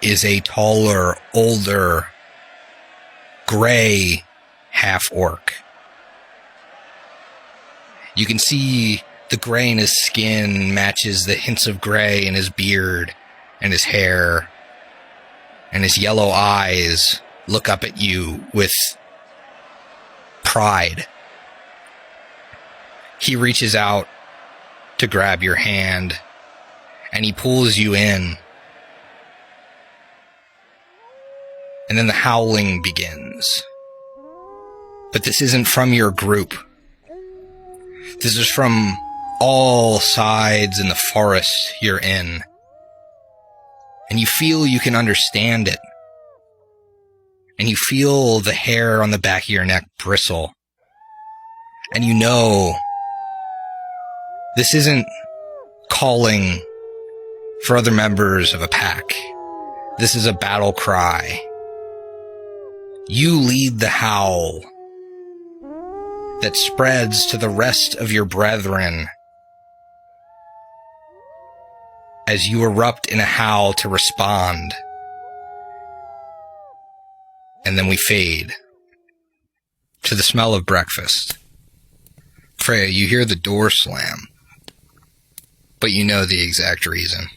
is a taller, older, gray half-orc. You can see the gray in his skin matches the hints of gray in his beard and his hair, and his yellow eyes look up at you with pride. He reaches out to grab your hand, and he pulls you in. And then the howling begins. But this isn't from your group. This is from all sides in the forest you're in. And you feel you can understand it. And you feel the hair on the back of your neck bristle. And you know this isn't calling for other members of a pack. This is a battle cry. You lead the howl that spreads to the rest of your brethren. as you erupt in a howl to respond. And then we fade to the smell of breakfast. Freya, you hear the door slam, but you know the exact reason.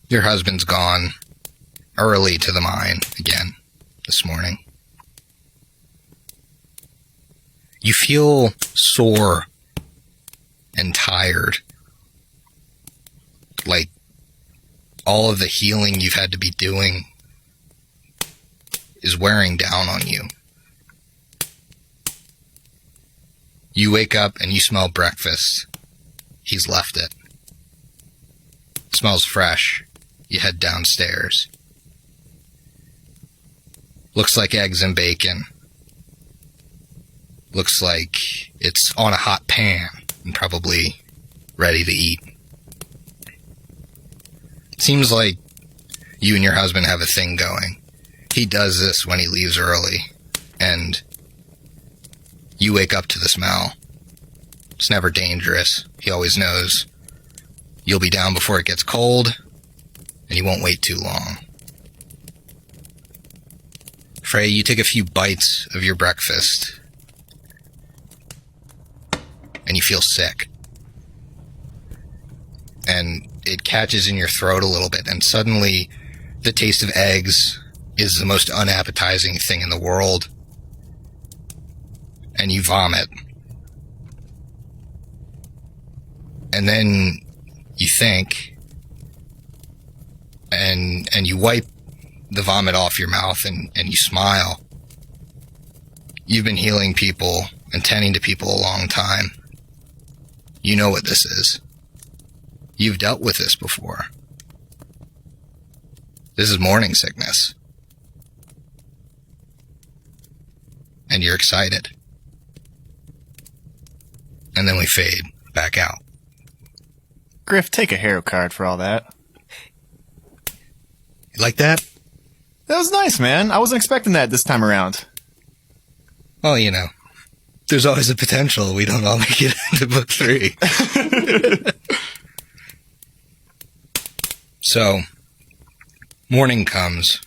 Your husband's gone early to the mine again this morning. You feel sore and tired, like all of the healing you've had to be doing is wearing down on you. You wake up and you smell breakfast. He's left it. It smells fresh. You head downstairs. Looks like eggs and bacon. Looks like it's on a hot pan and probably ready to eat. Seems like you and your husband have a thing going. He does this when he leaves early, and you wake up to the smell. It's never dangerous. He always knows you'll be down before it gets cold, and you won't wait too long. Frey, you take a few bites of your breakfast, and you feel sick. And it catches in your throat a little bit, and suddenly the taste of eggs is the most unappetizing thing in the world. And you vomit. And then you think, and you wipe the vomit off your mouth and you smile. You've been healing people and tending to people a long time. You know what this is. You've dealt with this before. This is morning sickness. And you're excited. And then we fade back out. Griff, take a hero card for all that. You like that? That was nice, man. I wasn't expecting that this time around. Well, you know, there's always a potential we don't all make it into book 3. So, morning comes.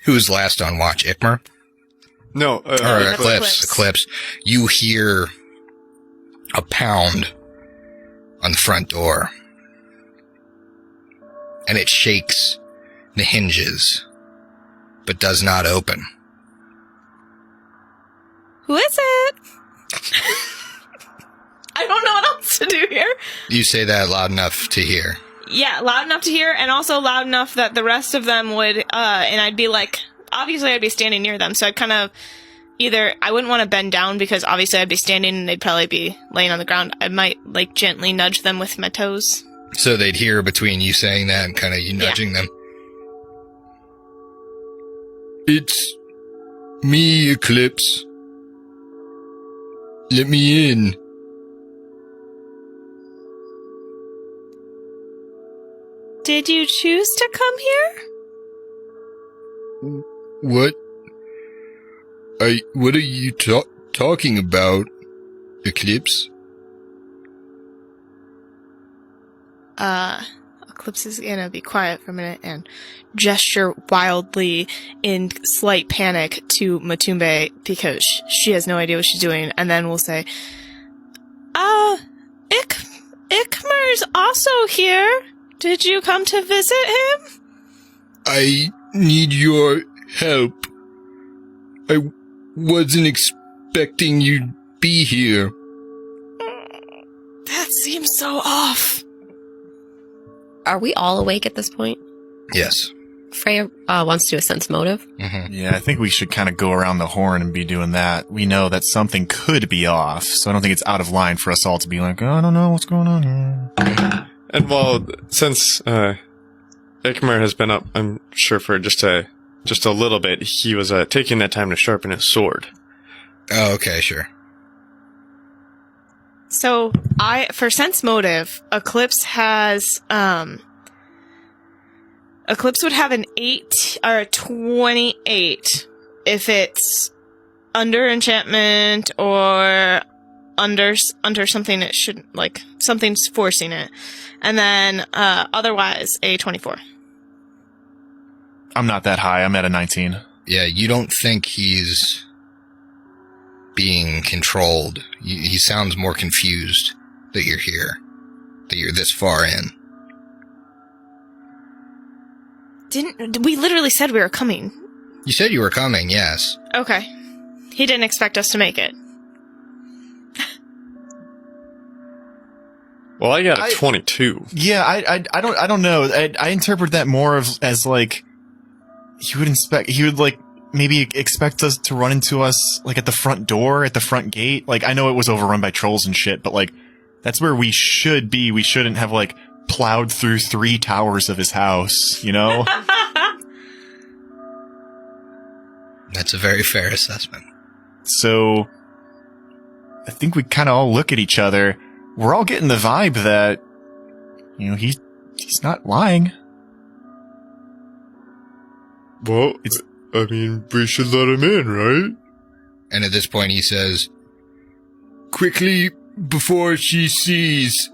Who's last on watch? Ikmer? No, Or Eclipse. You hear a pound on the front door. And it shakes the hinges, but does not open. Who is it? I don't know what else to do here. You say that loud enough to hear. Yeah, loud enough to hear, and also loud enough that the rest of them would, and I'd be like, obviously I'd be standing near them, so I'd kind of either, I wouldn't want to bend down because obviously I'd be standing and they'd probably be laying on the ground. I might, like, gently nudge them with my toes. So they'd hear between you saying that and kind of you nudging them. It's me, Eclipse. Let me in. Did you choose to come here? What? What are you talking about, Eclipse? Eclipse is gonna be quiet for a minute and gesture wildly in slight panic to Matumbe because she has no idea what she's doing, and then we'll say, Ikmer's also here. Did you come to visit him? I need your help. I wasn't expecting you'd be here. That seems so off. Are we all awake at this point? Yes. Freya wants to do a sense motive. Mm-hmm. Yeah, I think we should kind of go around the horn and be doing that. We know that something could be off, so I don't think it's out of line for us all to be like, oh, I don't know what's going on here. And well, since Ikmer has been up, I'm sure for just a little bit, he was taking that time to sharpen his sword. Oh, okay, sure. so for sense motive, Eclipse has, Eclipse would have an 8 or a 28 if it's under enchantment or under something it shouldn't, like, something's forcing it. And then, otherwise, a 24. I'm not that high. I'm at a 19. Yeah, you don't think he's being controlled. He sounds more confused that you're here, that you're this far in. We literally said we were coming. You said you were coming, yes. Okay. He didn't expect us to make it. Well, I got a 22. Yeah, I don't know. I interpret that more as like he would like maybe expect us to run into us like at the front door, at the front gate. Like I know it was overrun by trolls and shit, but like that's where we should be. We shouldn't have like plowed through 3 towers of his house, you know? That's a very fair assessment. So I think we kind of all look at each other. We're all getting the vibe that, you know, he's not lying. Well, I mean, we should let him in, right? And at this point he says, "Quickly, before she sees."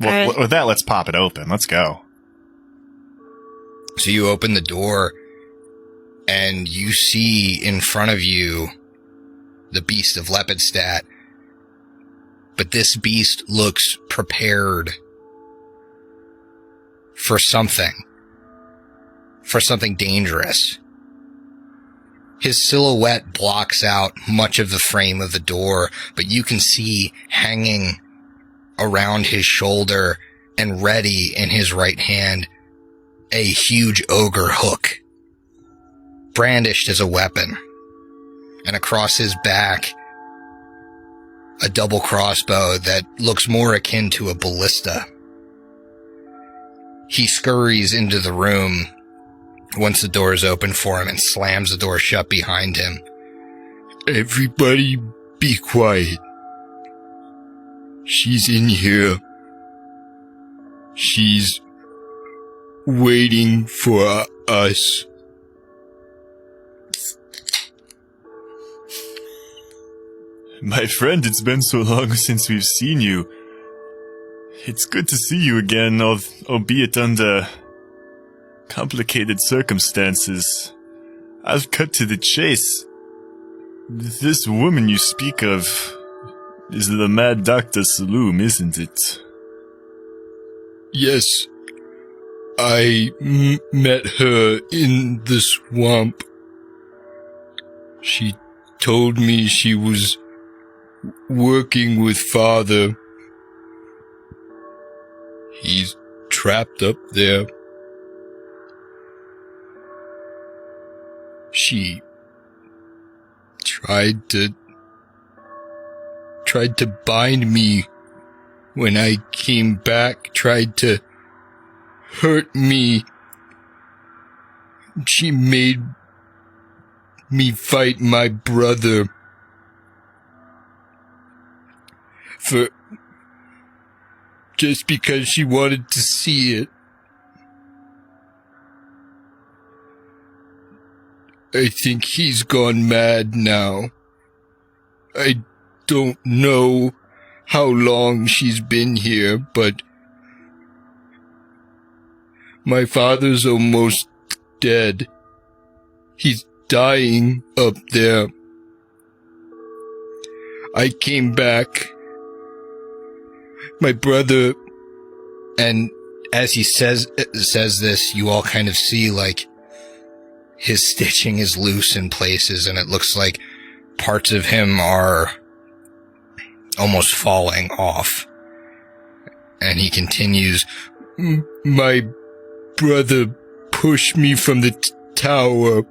Well, with that, let's pop it open. Let's go. So you open the door, and you see in front of you the beast of Lepidstadt. But this beast looks prepared for something dangerous. His silhouette blocks out much of the frame of the door, but you can see hanging around his shoulder and ready in his right hand a huge ogre hook, brandished as a weapon, and across his back a double crossbow that looks more akin to a ballista. He scurries into the room once the door is open for him and slams the door shut behind him. Everybody be quiet. She's in here. She's waiting for us. My friend, it's been so long since we've seen you. It's good to see you again, albeit under complicated circumstances. I'll cut to the chase. This woman you speak of is the Mad Dr. Saloom, isn't it? Yes. I met her in the swamp. She told me she was working with Father. He's trapped up there. She tried to bind me when I came back, tried to hurt me. She made me fight my brother just because she wanted to see it. I think he's gone mad now. I don't know how long she's been here, but my father's almost dead. He's dying up there. I came back. My brother, And as he says this, you all kind of see like his stitching is loose in places, and it looks like parts of him are almost falling off. And he continues, my brother pushed me from the tower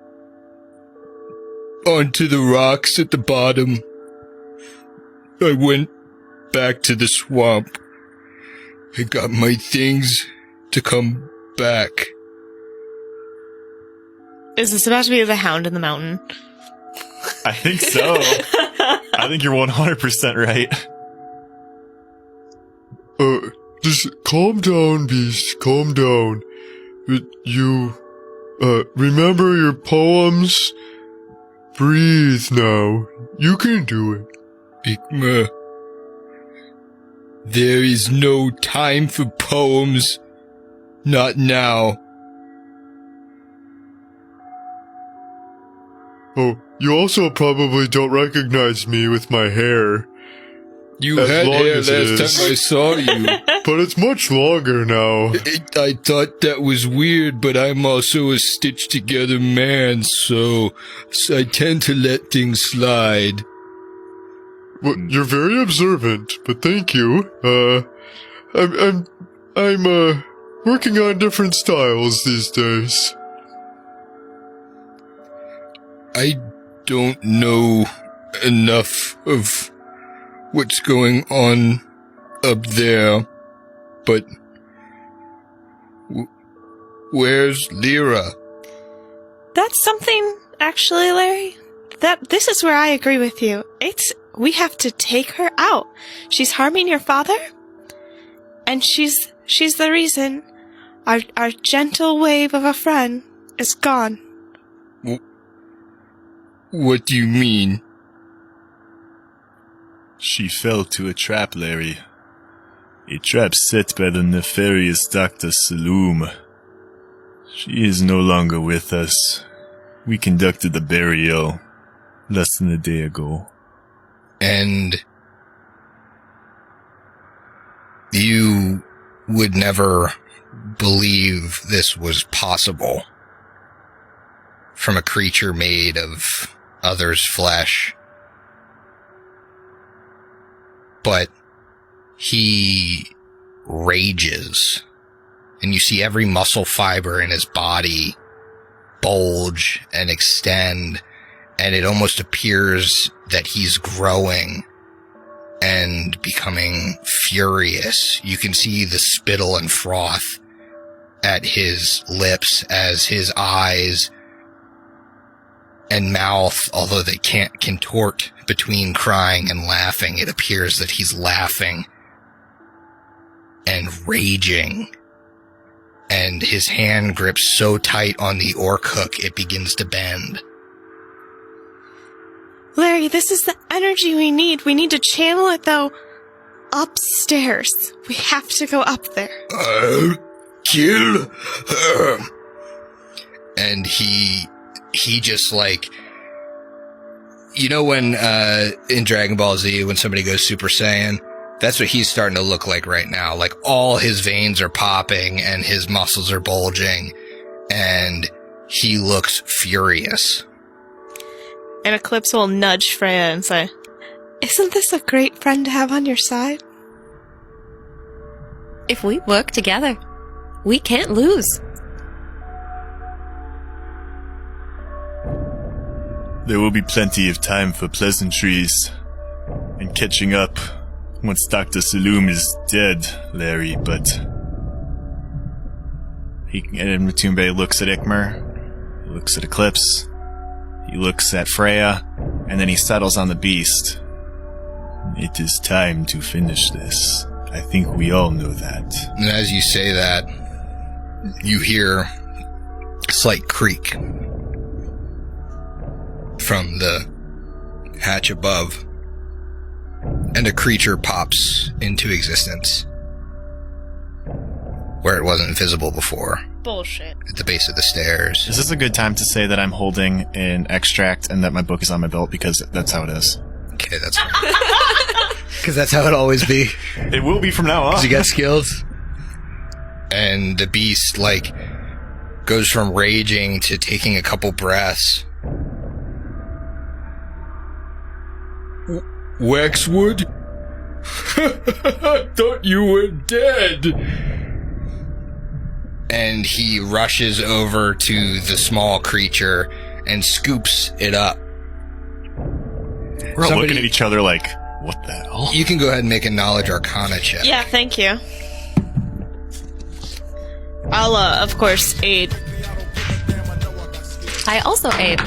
onto the rocks at the bottom. I went back to the swamp. I got my things to come back. Is this about to be the Hound in the Mountain? I think so. I think you're 100% right. Just calm down, Beast. Calm down. You, remember your poems? Breathe now. You can do it. Igma, there is no time for poems. Not now. Oh, you also probably don't recognize me with my hair. You As had long hair as it last is. time I saw you. But it's much longer now. I thought that was weird, but I'm also a stitched together man, so I tend to let things slide. Well, you're very observant, but thank you. I'm working on different styles these days. I don't know enough of what's going on up there, but where's Lyra? That's something, actually, Larry. This is where I agree with you. We have to take her out. She's harming your father, and she's the reason our gentle wave of a friend is gone. What do you mean? She fell to a trap, Larry. A trap set by the nefarious Dr. Saloom. She is no longer with us. We conducted the burial less than a day ago. And you would never believe this was possible from a creature made of others' flesh. But he rages, and you see every muscle fiber in his body bulge and extend, and it almost appears that he's growing and becoming furious. You can see the spittle and froth at his lips as his eyes and mouth, although they can't contort between crying and laughing, it appears that he's laughing and raging. And his hand grips so tight on the orc hook, it begins to bend. Larry, this is the energy we need. We need to channel it, though, upstairs. We have to go up there. I'll kill her. And he just like, you know when in Dragon Ball Z when somebody goes Super Saiyan, that's what he's starting to look like right now. Like all his veins are popping and his muscles are bulging and he looks furious. And Eclipse will nudge Freya and say, "Isn't this a great friend to have on your side?" If we work together, we can't lose. There will be plenty of time for pleasantries and catching up once Dr. Saloom is dead, Larry, but... And Matumbe looks at Ikmer, he looks at Eclipse, he looks at Freya, and then he settles on the beast. It is time to finish this. I think we all know that. And as you say that, you hear a slight creak from the hatch above, and a creature pops into existence where it wasn't visible before, Bullshit. at the base of the stairs. Is this a good time to say that I'm holding an extract and that my book is on my belt? Because that's how it is. Okay, that's because that's how it always be. It will be from now on. You got skills. And the beast, like, goes from raging to taking a couple breaths. Waxwood? I thought you were dead. And he rushes over to the small creature and scoops it up. We're all looking at each other like, what the hell? You can go ahead and make a knowledge arcana check. Yeah, thank you. I'll, of course, aid. I also aid.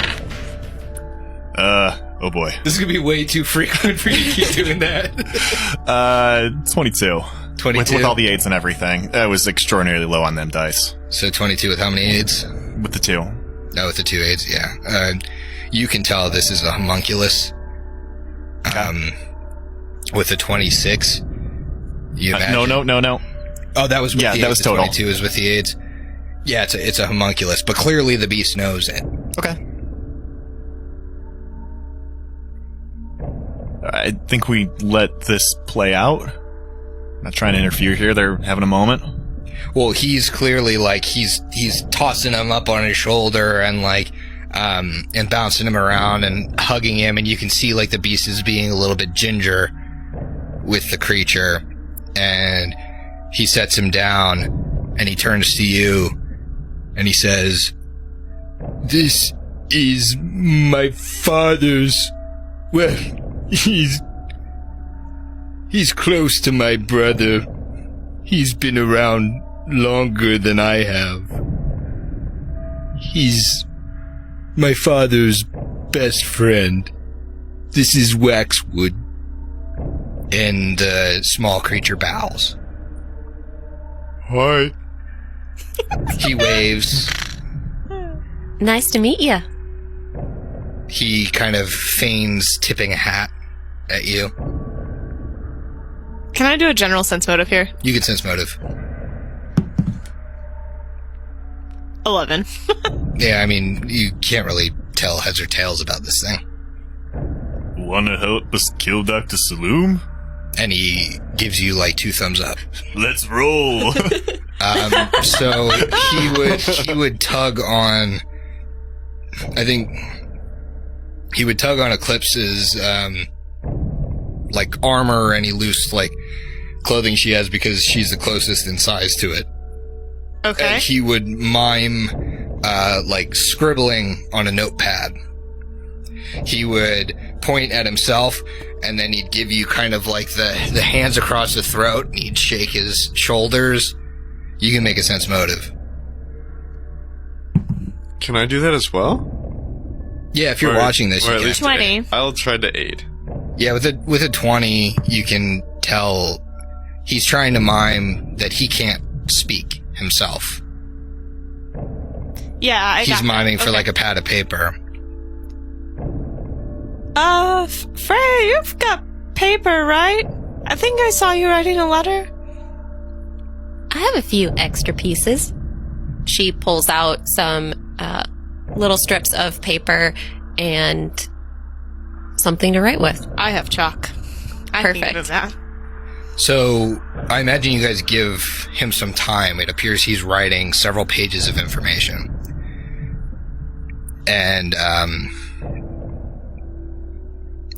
Oh boy. This is going to be way too frequent for you to keep doing that. 22. 22? With all the aids and everything. That was extraordinarily low on them dice. So 22 with how many aids? With the 2. No, with the 2 aids, yeah. You can tell this is a homunculus. With a 26. You imagine? No. Oh, that was with the that AIDS. was The total. 22 is with the AIDS. Yeah, it's a homunculus, but clearly the beast knows it. Okay. I think we let this play out. I'm not trying to interfere here. They're having a moment. Well, he's clearly like he's tossing him up on his shoulder and like and bouncing him around and hugging him, and you can see like the beast is being a little bit ginger with the creature, and he sets him down and he turns to you and he says, "This is my father's. Well, he's close to my brother. He's been around longer than I have. He's my father's best friend. This is Waxwood." And the small creature bows. Hi. He waves. Nice to meet you. He kind of feigns tipping a hat at you. Can I do a general sense motive here? You can sense motive. 11. Yeah, I mean, you can't really tell heads or tails about this thing. Wanna help us kill Dr. Saloom? And he gives you like 2 thumbs up. Let's roll! So he would tug on, I think he would tug on Eclipse's like armor or any loose like clothing she has because she's the closest in size to it. Okay. And he would mime like scribbling on a notepad. He would point at himself, and then he'd give you kind of like the hands across the throat, and he'd shake his shoulders. You can make a sense motive. Can I do that as well? Yeah, if you're watching this, or you at can. least 20. I'll try to aid. Yeah, with a 20, you can tell he's trying to mime that he can't speak himself. Yeah, He's miming for like a pad of paper. Freya, you've got paper, right? I think I saw you writing a letter. I have a few extra pieces. She pulls out some little strips of paper and something to write with. I have chalk. I Perfect. think of that. So, I imagine you guys give him some time. It appears he's writing several pages of information. And,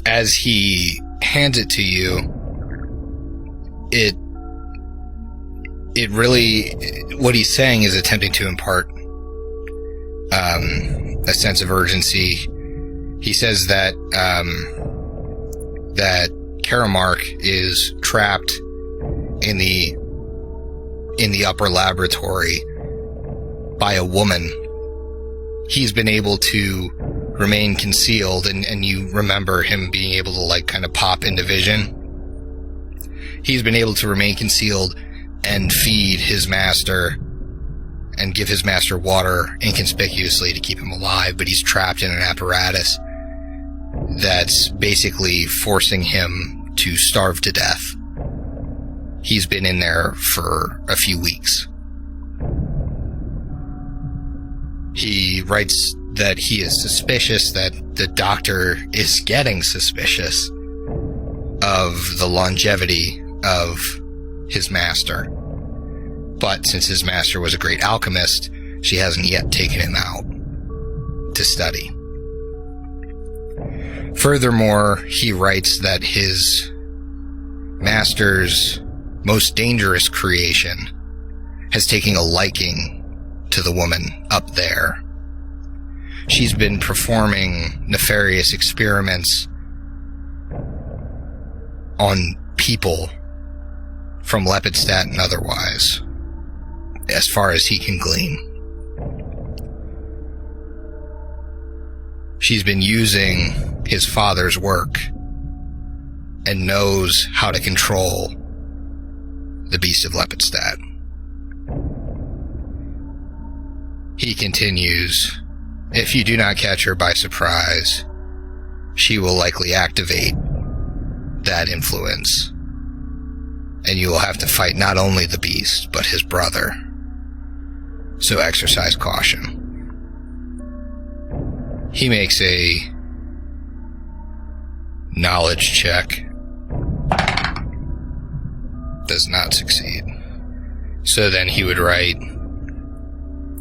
as he hands it to you, it really, what he's saying is attempting to impart, a sense of urgency. He says that, that Karamark is trapped in the upper laboratory by a woman. He's been able to remain concealed, and you remember him being able to like kind of pop into vision. He's been able to remain concealed and feed his master and give his master water inconspicuously to keep him alive, but he's trapped in an apparatus that's basically forcing him to starve to death. He's been in there for a few weeks. He writes that he is suspicious, that the doctor is getting suspicious of the longevity of his master. But since his master was a great alchemist, she hasn't yet taken him out to study. Furthermore, he writes that his master's most dangerous creation has taken a liking to the woman up there. She's been performing nefarious experiments on people from Lepidstadt and otherwise, as far as he can glean. She's been using his father's work and knows how to control the beast of Lepidstadt. He continues, if you do not catch her by surprise, she will likely activate that influence. And you will have to fight not only the beast, but his brother. So exercise caution. He makes a knowledge check. Does not succeed. So then he would write,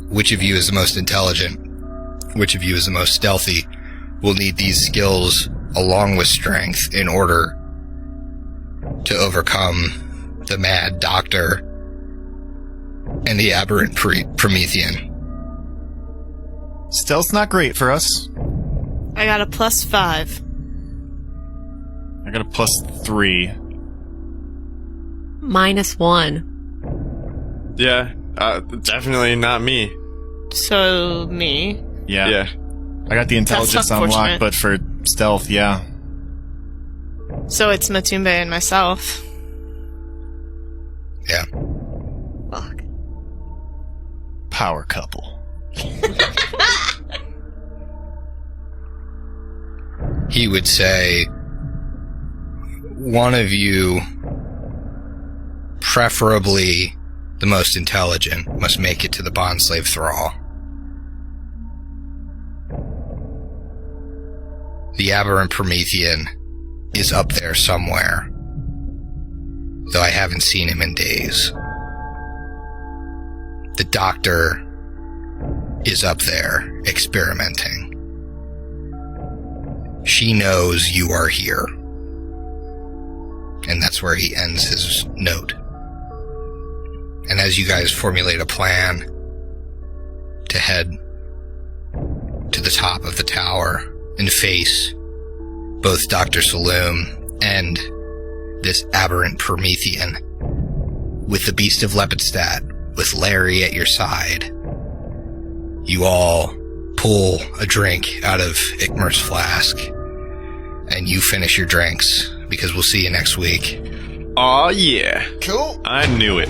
which of you is the most intelligent? Which of you is the most stealthy? Will need these skills along with strength in order to overcome the mad doctor and the aberrant Promethean. Stealth's not great for us. I got a +5. I got a +3. -1. Yeah, definitely not me. So, me. Yeah. Yeah. I got the intelligence unlocked, unfortunate. but for stealth, yeah. So it's Matumbe and myself. Yeah. Fuck. Power couple. He would say, one of you, preferably the most intelligent, must make it to the bondslave thrall. The aberrant Promethean is up there somewhere, though I haven't seen him in days. The doctor is up there experimenting. She knows you are here. And that's where he ends his note. And as you guys formulate a plan to head to the top of the tower and face both Dr. Saloom and this aberrant Promethean, with the Beast of Lepidstadt, with Larry at your side, you all pull a drink out of Ikmer's flask, and you finish your drinks, because we'll see you next week. Aw, yeah. Cool. I knew it.